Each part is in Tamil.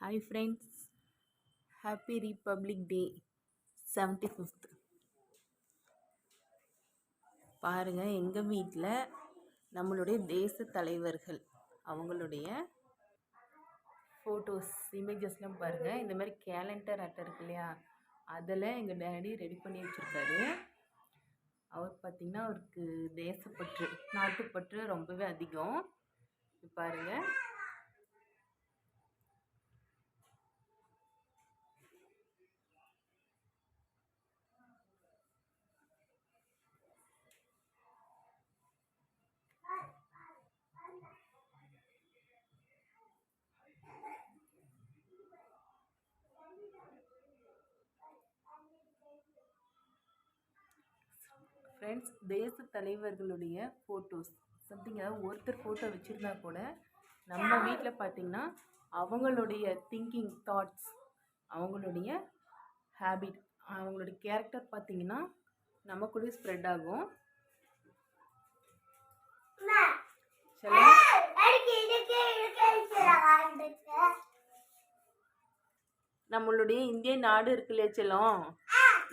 Hi friends, Happy Republic Day 75th. பாருங்க எங்கள் வீட்டில் நம்மளுடைய தேச தலைவர்கள் அவங்களுடைய ஃபோட்டோஸ் இமேஜஸ்லாம் பாருங்கள். இந்த மாதிரி கேலண்டர் அட்டை இருக்கு இல்லையா, அதில் எங்கள் டேடி ரெடி பண்ணி வச்சுருக்காரு. அவர் பார்த்திங்கன்னா அவருக்கு தேசப்பற்று நாட்டுப்பற்று ரொம்பவே அதிகம். பாருங்கள், ஃப்ரெண்ட்ஸ், தேச தலைவர்களுடைய ஃபோட்டோஸ் சம்திங், அதாவது ஒருத்தர் ஃபோட்டோ வச்சுருந்தா கூட நம்ம வீட்டில் பார்த்திங்கன்னா அவங்களுடைய திங்கிங் தாட்ஸ், அவங்களுடைய ஹேபிட், அவங்களுடைய கேரக்டர் பார்த்திங்கன்னா நமக்குள்ளே ஸ்ப்ரெட் ஆகும். நம்மளுடைய இந்திய நாடு இருக்கு இல்லையா செல்லம்,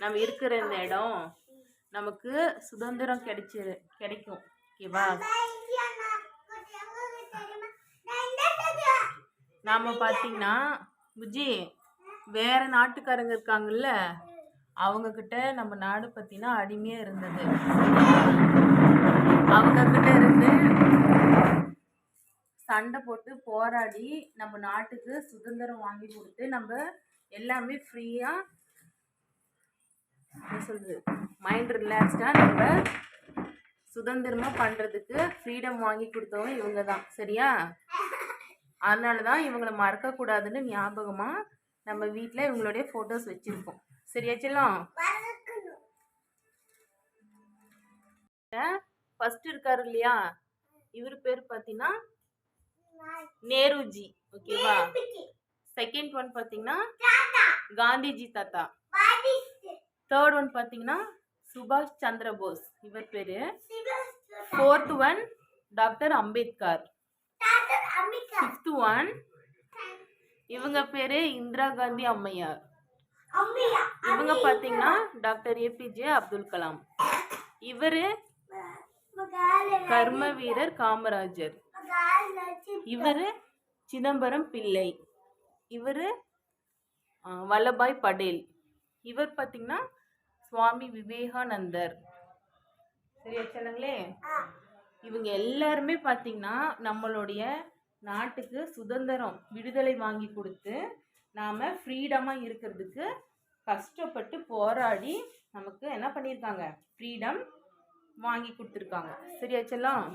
நம்ம இருக்கிற இந்த இடம் நமக்கு சுதந்திரம் கிடைக்கும். ஓகேவா? நாம பார்த்தீங்கன்னா புஜி வேற நாட்டுக்காரங்க இருக்காங்கல்ல, அவங்க கிட்ட நம்ம நாடு பார்த்தீங்கன்னா அடிமையாக இருந்தது. அவங்க கிட்ட இருந்து சண்டை போட்டு போராடி நம்ம நாட்டுக்கு சுதந்திரம் வாங்கி கொடுத்து நம்ம எல்லாமே ஃப்ரீயாக சொல்றது மைண்ட் ரிலாக்ஸ்டாக நம்ம சுதந்திரமாக பண்ணுறதுக்கு ஃப்ரீடம் வாங்கி கொடுத்தவங்க இவங்க தான். சரியா? அதனால தான் இவங்களை மறக்கக்கூடாதுன்னு ஞாபகமாக நம்ம வீட்டில் இவங்களுடைய ஃபோட்டோஸ் வச்சுருக்கோம். சரியா செல்லம்? ஃபர்ஸ்ட் இருக்காரு இல்லையா, இவர் பேர் பார்த்தீங்கன்னா நேருஜி. ஓகேவா? செகண்ட் ஒன் பார்த்தீங்கன்னா காந்திஜி தாத்தா. தேர்ட் ஒன் பார்த்தீங்கன்னா சுபாஷ் சந்திர போஸ், இவர் பேரு. Fourth one doctor Ambedkar. Fifth one இவங்க பேரு இந்திரா காந்தி அம்மையார். இவங்க பார்த்தீங்கன்னா டாக்டர் ஏபிஜே அப்துல் கலாம். இவர் கர்ம வீரர் காமராஜர். இவர் சிதம்பரம் பிள்ளை. இவர் வல்லபாய் படேல். இவர் பார்த்தீங்கன்னா சுவாமி விவேகானந்தர். சரியா சொல்லுங்களே? இவங்க எல்லாருமே பார்த்தீங்கன்னா நம்மளுடைய நாட்டுக்கு சுதந்திரம் விடுதலை வாங்கி கொடுத்து நாம் ஃப்ரீடமாக இருக்கிறதுக்கு கஷ்டப்பட்டு போராடி நமக்கு என்ன பண்ணியிருக்காங்க, ஃப்ரீடம் வாங்கி கொடுத்துருக்காங்க. சரியா செல்லம்?